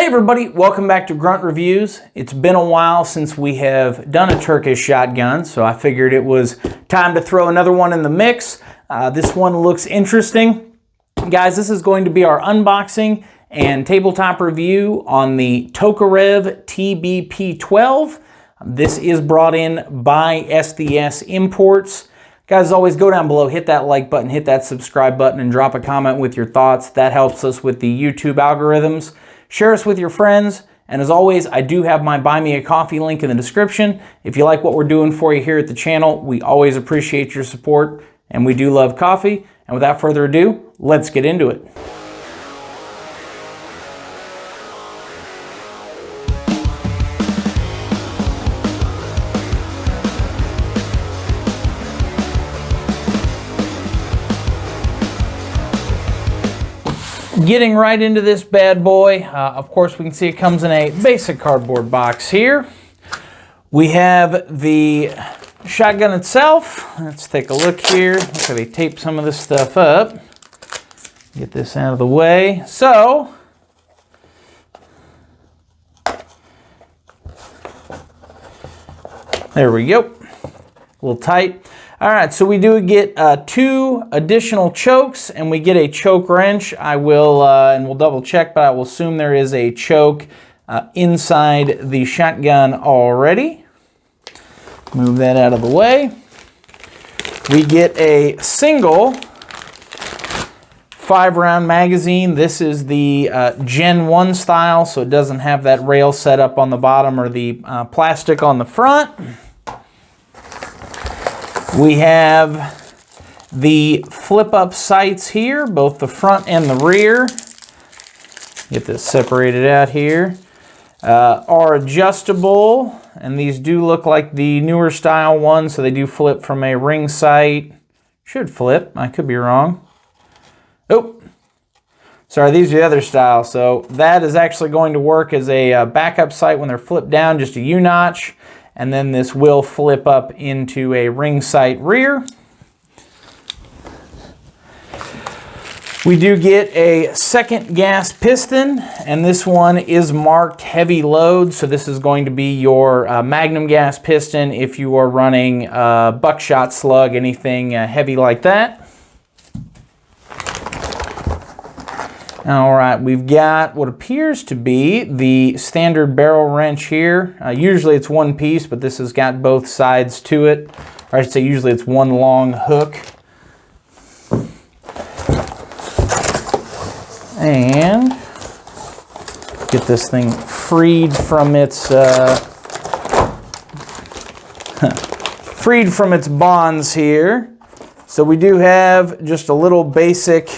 Hey everybody, welcome back to Grunt Reviews. It's been a while since we have done a Turkish shotgun, so I figured it was time to throw another one in the mix. This one looks interesting. Guys, this is going to be our unboxing and tabletop review on the Tokarev TBP12. This is brought in by SDS Imports. Guys, always go down below, hit that like button, hit that subscribe button, and drop a comment with your thoughts. That helps us with the YouTube algorithms. Share us with your friends, and as always, I do have my Buy Me a Coffee link in the description. If you like what we're doing for you here at the channel, we always appreciate your support, and we do love coffee. And without further ado, let's get into it. Getting right into this bad boy, of course we can see it comes in a basic cardboard box here. We have the shotgun itself. Let's take a look here. Looks like they taped some of this stuff up. Get this out of the way. So, there we go. A little tight. All right, so we do get 2 additional chokes, and we get a choke wrench. I will, and we'll double check, but I will assume there is a choke inside the shotgun already. Move that out of the way. We get a single 5-round magazine. This is the Gen 1 style, so it doesn't have that rail set up on the bottom or the plastic on the front. We have the flip-up sights here, both the front and the rear. Get this separated out here. Are adjustable, and these do look like the newer style ones, so they do flip from a ring sight. Should flip, I could be wrong. Oh, sorry, these are the other style. So that is actually going to work as a backup sight when they're flipped down, just a U-notch. And then this will flip up into a ring sight rear. We do get a second gas piston, and this one is marked heavy load, so this is going to be your magnum gas piston if you are running buckshot, slug, anything heavy like that. All right, we've got what appears to be the standard barrel wrench here. Usually it's one piece, but this has got both sides to it. Or I should say usually it's one long hook. And get this thing freed from its bonds here. So we do have just a little basic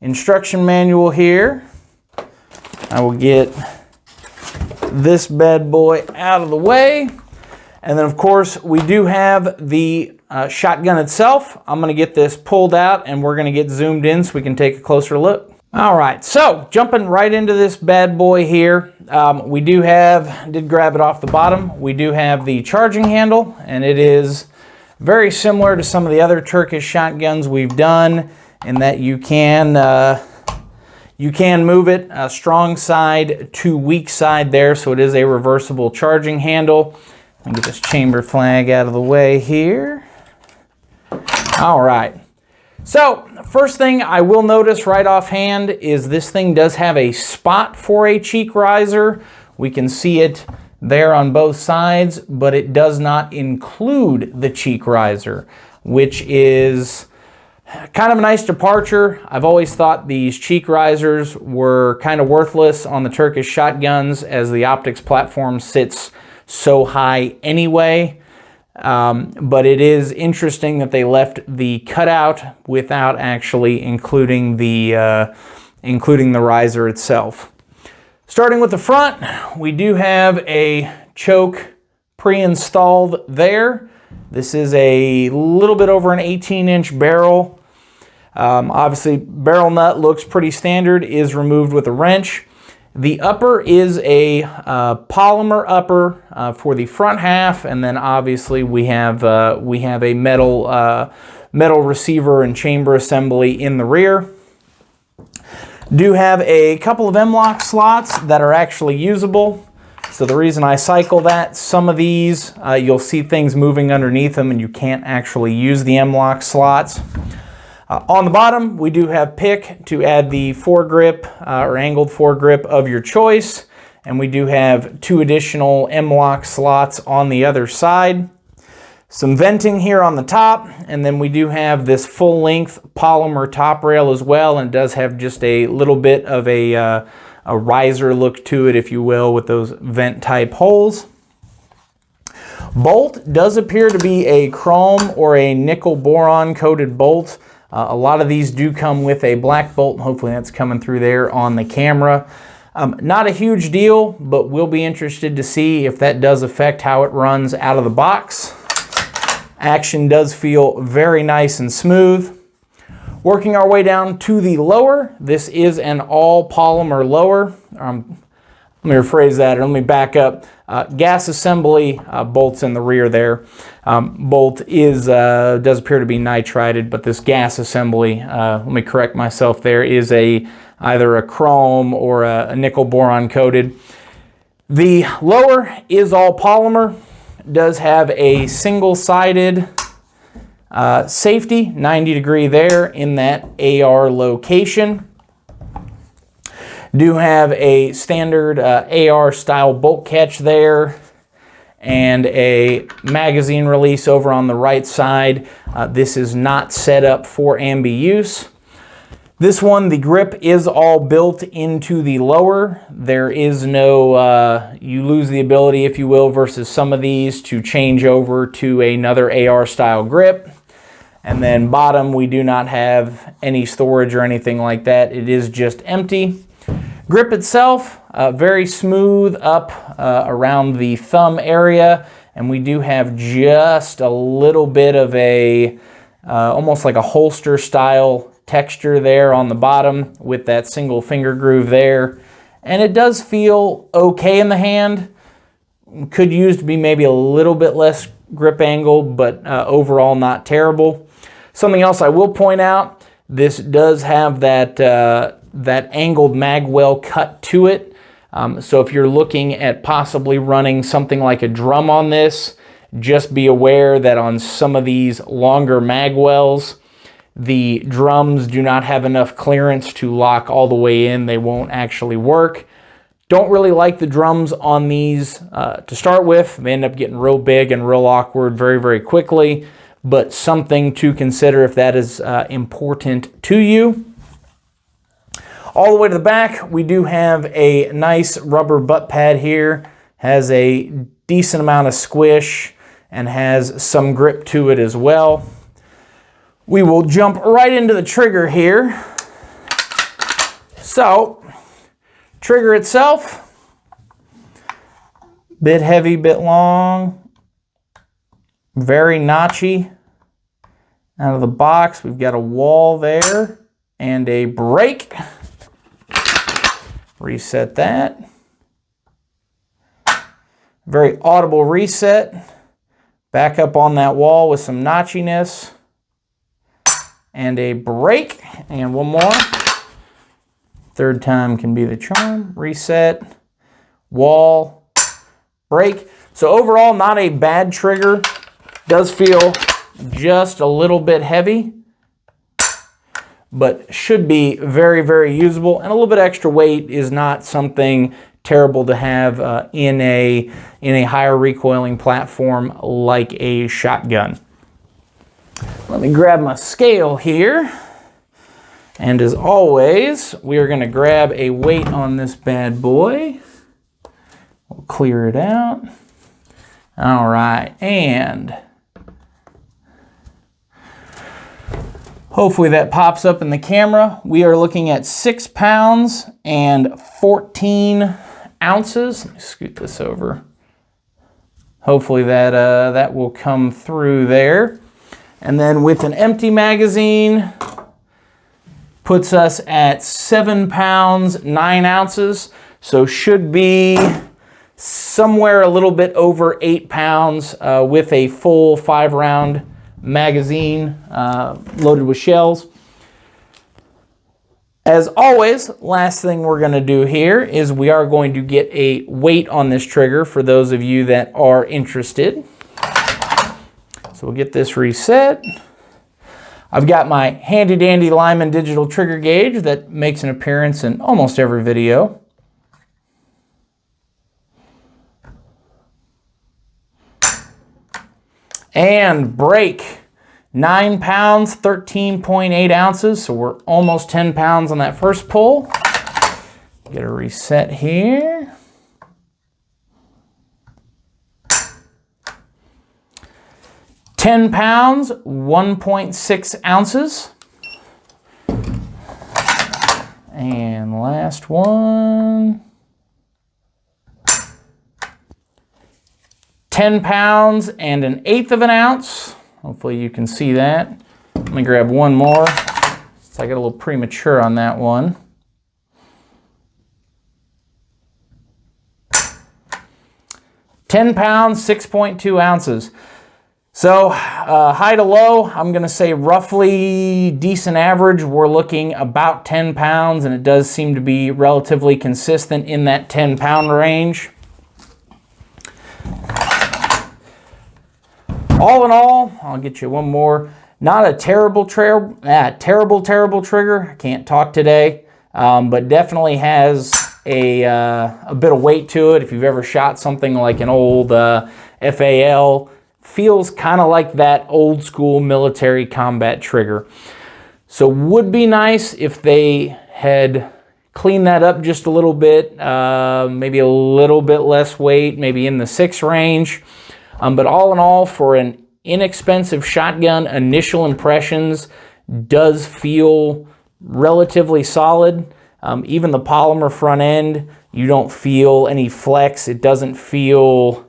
instruction manual here. I will get this bad boy out of the way. And then of course we do have the shotgun itself. I'm going to get this pulled out and we're going to get zoomed in so we can take a closer look. All right, so jumping right into this bad boy here. We do have, did grab it off the bottom, we do have the charging handle, and it is very similar to some of the other Turkish shotguns we've done, in that you can move it strong side to weak side there, so it is a reversible charging handle. Let me get this chamber flag out of the way here. All right. So first thing I will notice right offhand is this thing does have a spot for a cheek riser. We can see it there on both sides, but it does not include the cheek riser, which is kind of a nice departure. I've always thought these cheek risers were kind of worthless on the Turkish shotguns as the optics platform sits so high anyway. But it is interesting that they left the cutout without actually including the riser itself. Starting with the front, we do have a choke pre-installed there. This is a little bit over an 18-inch barrel. Obviously, barrel nut looks pretty standard, is removed with a wrench. The upper is a polymer upper for the front half, and then obviously we have a metal receiver and chamber assembly in the rear. Do have a couple of M-LOK slots that are actually usable. So the reason I cycle that, some of these, you'll see things moving underneath them and you can't actually use the M-LOK slots. On the bottom, we do have pick to add the foregrip or angled foregrip of your choice. And we do have 2 additional M-LOK slots on the other side. Some venting here on the top, and then we do have this full-length polymer top rail as well, and it does have just a little bit of a riser look to it, if you will, with those vent-type holes. Bolt does appear to be a chrome or a nickel boron coated bolt. A lot of these do come with a black bolt. Hopefully that's coming through there on the camera. Not a huge deal, but we'll be interested to see if that does affect how it runs out of the box. Action does feel very nice and smooth. Working our way down to the lower, this is an all polymer lower. Let me rephrase that, or let me back up. Gas assembly bolts in the rear there. Bolt is does appear to be nitrided, but this gas assembly, let me correct myself there, is either a chrome or a nickel boron coated. The lower is all polymer. Does have a single-sided safety, 90 degree there in that AR location. Do have a standard AR style bolt catch there and a magazine release over on the right side. This is not set up for ambi use. This one, the grip is all built into the lower. There is no, you lose the ability, if you will, versus some of these to change over to another AR style grip. And then bottom, we do not have any storage or anything like that. It is just empty. Grip itself, very smooth up around the thumb area. And we do have just a little bit of a, almost like a holster style texture there on the bottom with that single finger groove there. And it does feel okay in the hand. Could use to be maybe a little bit less grip angle, but overall not terrible. Something else I will point out, this does have that, that angled mag well cut to it. So if you're looking at possibly running something like a drum on this, just be aware that on some of these longer mag wells, the drums do not have enough clearance to lock all the way in. They won't actually work. Don't really like the drums on these to start with. They end up getting real big and real awkward very, very quickly, but something to consider if that is important to you. All the way to the back, we do have a nice rubber butt pad here. Has a decent amount of squish and has some grip to it as well. We will jump right into the trigger here. So, trigger itself, bit heavy, bit long, very notchy. Out of the box, we've got a wall there and a brake. Reset that. Very audible reset. Back up on that wall with some notchiness. And a brake, and one more. Third time can be the charm. Reset, wall, brake. So overall, not a bad trigger. Does feel just a little bit heavy, but should be very, very usable. And a little bit extra weight is not something terrible to have in a higher recoiling platform like a shotgun. Let me grab my scale here. And as always, we are going to grab a weight on this bad boy. We'll clear it out. All right, and hopefully that pops up in the camera. We are looking at 6 pounds and 14 ounces. Let me scoot this over. Hopefully that will come through there. And then with an empty magazine, puts us at 7 pounds, 9 ounces. So should be somewhere a little bit over 8 pounds with a full 5-round magazine loaded with shells. As always, last thing we're going to do here is we are going to get a weight on this trigger for those of you that are interested. So we'll get this reset. I've got my handy dandy Lyman digital trigger gauge that makes an appearance in almost every video. And break. 9 pounds, 13.8 ounces, so we're almost 10 pounds on that first pull. Get a reset here. £10, 1.6 ounces. And last one. 10 pounds and 1/8 of an ounce. Hopefully you can see that. Let me grab one more. So I got a little premature on that one. £10, 6.2 ounces. So high to low, I'm going to say roughly decent average. We're looking about 10 pounds, and it does seem to be relatively consistent in that 10-pound range. All in all, I'll get you one more. Not a terrible trigger. I can't talk today, but definitely has a bit of weight to it. If you've ever shot something like an old FAL, feels kind of like that old school military combat trigger. So would be nice if they had cleaned that up just a little bit, maybe a little bit less weight, maybe in the 6 range. But all in all, for an inexpensive shotgun, initial impressions does feel relatively solid. Even the polymer front end, you don't feel any flex. It doesn't feel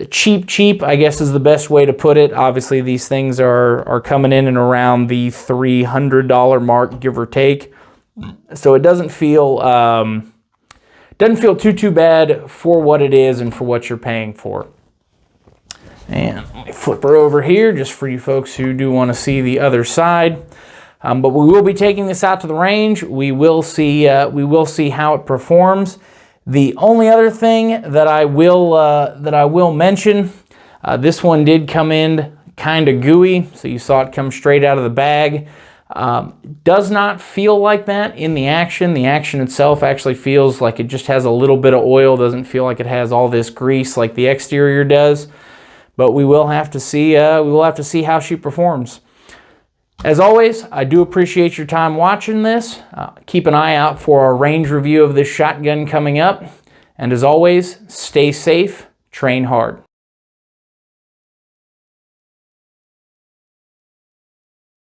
cheap, I guess is the best way to put it. Obviously, these things are coming in and around the $300 mark, give or take. So it doesn't feel too bad for what it is and for what you're paying for. And let me flip her over here just for you folks who do want to see the other side. But we will be taking this out to the range. We will see how it performs. The only other thing that I will mention, this one did come in kind of gooey, so you saw it come straight out of the bag. Does not feel like that in the action. The action itself actually feels like it just has a little bit of oil. Doesn't feel like it has all this grease like the exterior does. But we will have to see. How she performs. As always, I do appreciate your time watching this. Keep an eye out for our range review of this shotgun coming up. And as always, stay safe, train hard.